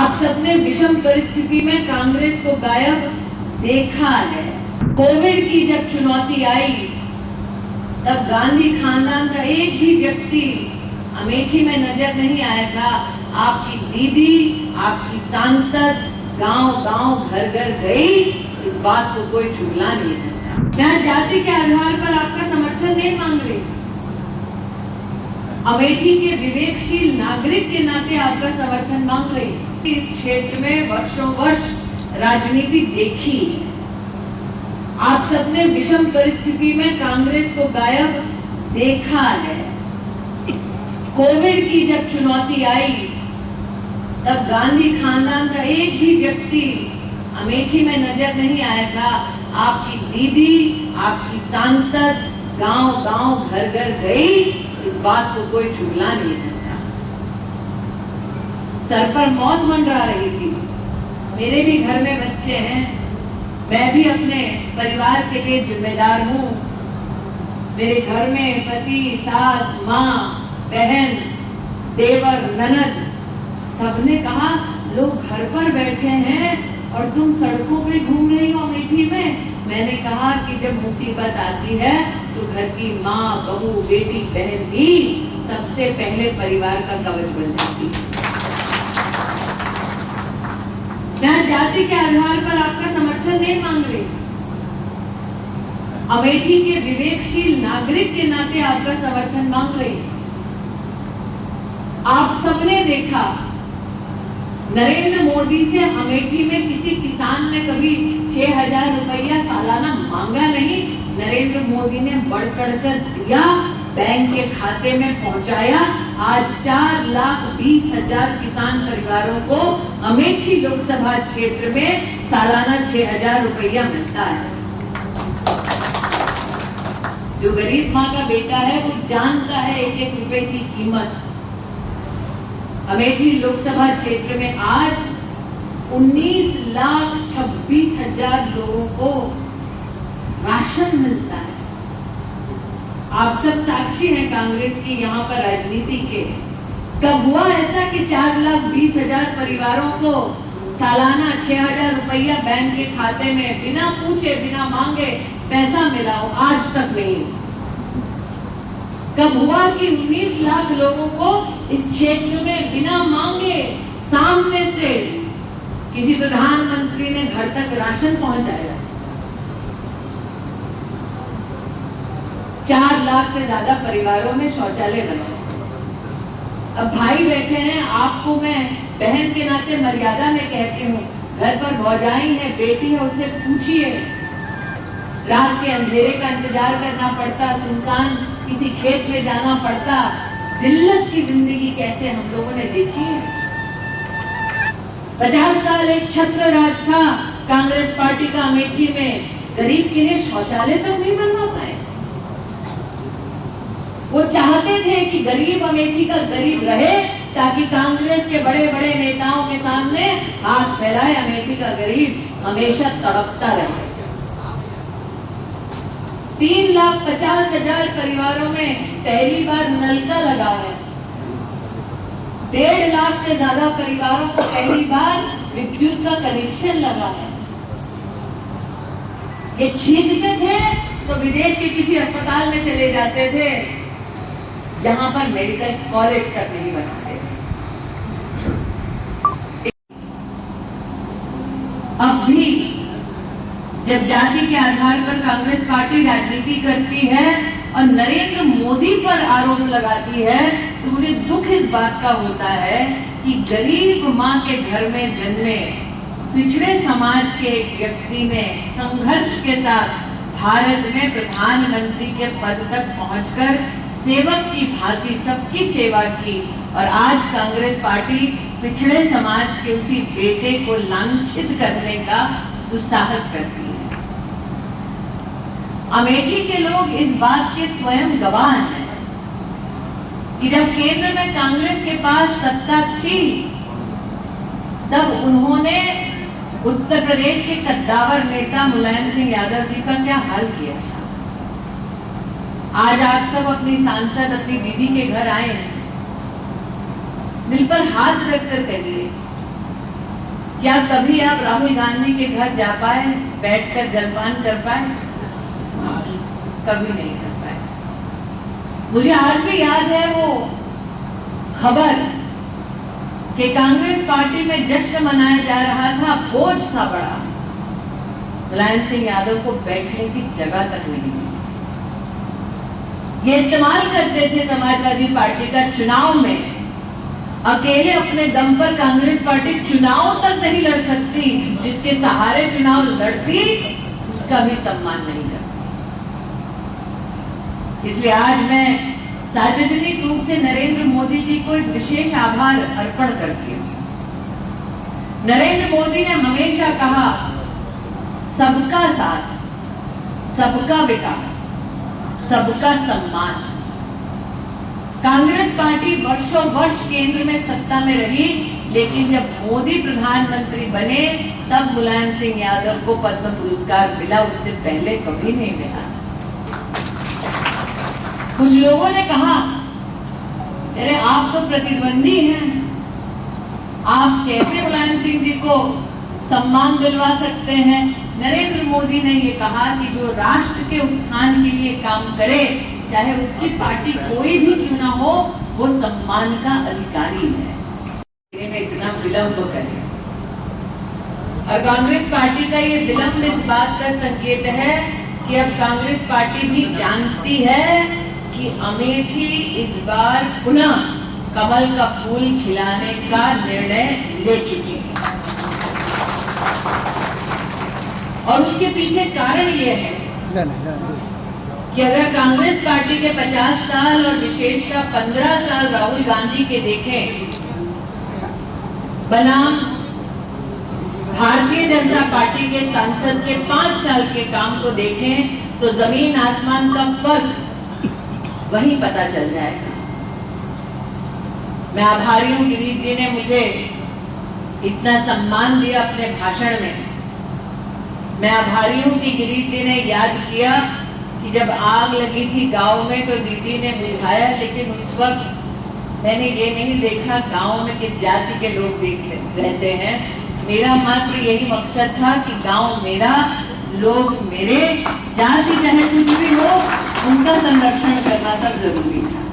आप सबने विषम परिस्थिति में कांग्रेस को गायब देखा है। कोविड की जब चुनौती आई तब गांधी खानदान का एक भी व्यक्ति अमेठी में नजर नहीं आया था। आपकी दीदी, आपकी सांसद गांव-गांव, घर-घर गई, इस बात को कोई झुठला नहीं सकता। मैं जाति के आधार पर आपका समर्थन नहीं मांग रही, अमेठी के विवेकशील नागरिक के नाते आपका समर्थन मांग रही। इस क्षेत्र में वर्षों वर्ष राजनीति देखी है। आप सबने विषम परिस्थिति में कांग्रेस को गायब देखा है। कोविड की जब चुनौती आई तब गांधी खानदान का एक भी व्यक्ति अमेठी में नजर नहीं आया था। आपकी दीदी, आपकी सांसद गांव-गांव, घर-घर गई, इस बात को कोई झुठला नहीं सकता। सर पर मौत मंडरा रही थी। मेरे भी घर में बच्चे हैं, मैं भी अपने परिवार के लिए जिम्मेदार हूँ। मेरे घर में पति, सास, माँ, बहन, देवर, ननद, सबने कहा लोग घर पर बैठे हैं और तुम सड़कों पे घूम रही हो अमेठी में। मैंने कहा कि जब मुसीबत आती है तो घर की माँ, बहू, बेटी, बहन भी सबसे पहले परिवार का कवच बन जाती है। मैं जाति के आधार पर आपका समर्थन नहीं मांग रही, अमेठी के विवेकशील नागरिक के नाते आपका समर्थन मांग रही। आप सबने देखा नरेंद्र मोदी से अमेठी में किसी किसान ने कभी 6,000 रुपया सालाना मांगा नहीं। नरेंद्र मोदी ने बढ़ चढ़कर दिया, बैंक के खाते में पहुंचाया। आज 4,20,000 किसान परिवारों को अमेठी लोकसभा क्षेत्र में सालाना 6,000 रुपया मिलता है। जो गरीब माँ का बेटा है वो जानता है एक एक रुपए की कीमत। अमेठी लोकसभा क्षेत्र में आज 19,26,000 लोगों को राशन मिलता है। आप सब साक्षी हैं कांग्रेस की यहाँ पर राजनीति के। कब हुआ ऐसा कि 4,20,000 परिवारों को सालाना 6,000 रुपया बैंक के खाते में बिना पूछे, बिना मांगे पैसा मिला हो? आज तक नहीं। कब हुआ कि 19 लाख लोगों को इस क्षेत्र में बिना मांगे सामने से किसी प्रधानमंत्री ने घर तक राशन पहुंचाया? 4 लाख से ज्यादा परिवारों में शौचालय बने। अब भाई बैठे हैं, आपको मैं बहन के नाते मर्यादा में कहती हूँ, घर पर भौजाई है, बेटी है, उससे पूछिए। रात के अंधेरे का इंतजार करना पड़ता, सुनसान किसी खेत में जाना पड़ता, जिल्लत की जिंदगी कैसे हम लोगों ने देखी है। 50 साल एक छत्र राज था कांग्रेस पार्टी का अमेठी में, गरीब के लिए शौचालय तक नहीं बनवा पाए। वो चाहते थे कि गरीब अमेठी का गरीब रहे ताकि कांग्रेस के बड़े बड़े नेताओं के सामने हाथ फैलाए, अमेठी का गरीब हमेशा तड़पता रहे। 3,50,000 परिवारों में पहली बार नल का लगा है। 1.5 लाख से ज्यादा परिवारों को पहली बार विद्युत का कनेक्शन लगा है। ये छीनते थे तो विदेश के किसी अस्पताल में चले जाते थे, जहां पर मेडिकल कॉलेज तक नहीं बनाते। अब भी जब जाति के आधार पर कांग्रेस पार्टी राजनीति करती है और नरेंद्र मोदी पर आरोप लगाती है, तो मुझे दुख इस बात का होता है कि गरीब माँ के घर में जन्मे पिछड़े समाज के एक व्यक्ति ने संघर्ष के साथ भारत में प्रधानमंत्री के पद तक पहुंचकर सेवक की भांति सबकी सेवा की, और आज कांग्रेस पार्टी पिछड़े समाज के उसी बेटे को लांछित करने का दुस्साहस करती है। अमेठी के लोग इस बात के स्वयं गवाह हैं कि जब केंद्र में कांग्रेस के पास सत्ता थी तब उन्होंने उत्तर प्रदेश के कद्दावर नेता मुलायम सिंह यादव जी का क्या हाल किया था। आज आप सब अपनी सांसद, अपनी दीदी के घर आए हैं, दिल पर हाथ रखकर कहिए क्या कभी आप राहुल गांधी के घर जा पाए, बैठकर जलपान कर पाए? कभी नहीं कर पाए। मुझे आज भी याद है वो खबर कि कांग्रेस पार्टी में जश्न मनाया जा रहा था, भोज था बड़ा, मुलायम सिंह यादव को बैठने की जगह तक नहीं मिली। ये इस्तेमाल करते थे समाजवादी पार्टी का चुनाव में, अकेले अपने दम पर कांग्रेस पार्टी चुनाव तक नहीं लड़ सकती, जिसके सहारे चुनाव लड़ती उसका भी सम्मान नहीं करती। इसलिए आज मैं सार्वजनिक रूप से नरेंद्र मोदी जी को एक विशेष आभार अर्पण करती हूं। नरेंद्र मोदी ने हमेशा कहा सबका साथ, सबका विकास, सबका सम्मान। कांग्रेस पार्टी वर्षों वर्ष केंद्र में सत्ता में रही, लेकिन जब मोदी प्रधानमंत्री बने तब मुलायम सिंह यादव को पद्म पुरस्कार मिला, उससे पहले कभी नहीं मिला। कुछ लोगों ने कहा अरे आप तो प्रतिद्वंदी हैं, आप कैसे मुलायम सिंह जी को सम्मान दिलवा सकते हैं? नरेंद्र मोदी ने ये कहा कि जो राष्ट्र के उत्थान के लिए काम करे, चाहे उसकी पार्टी कोई भी क्यों ना हो, वो सम्मान का अधिकारी है। में इतना विलंब करे, और कांग्रेस पार्टी का ये विलंब इस बात का संकेत है कि अब कांग्रेस पार्टी भी जानती है कि अमेठी इस बार पुनः कमल का फूल खिलाने का निर्णय ले चुकी है। और उसके पीछे कारण ये है कि अगर कांग्रेस पार्टी के 50 साल और विशेषतः 15 साल राहुल गांधी के देखें, बनाम भारतीय जनता पार्टी के सांसद के 5 साल के काम को देखें, तो जमीन आसमान का फर्क वहीं पता चल जाएगा। मैं आभारी हूं गिरीश जी ने मुझे इतना सम्मान दिया अपने भाषण में। मैं आभारी हूं कि गिरीश जी ने याद किया कि जब आग लगी थी गांव में तो दीदी ने बुझाया, लेकिन उस वक्त मैंने ये नहीं देखा गांव में किस जाति के लोग रहते हैं। मेरा मात्र यही मकसद था कि गांव मेरा, लोग मेरे, जाति चाहे कुछ भी हो, उनका संरक्षण करना सब जरूरी था।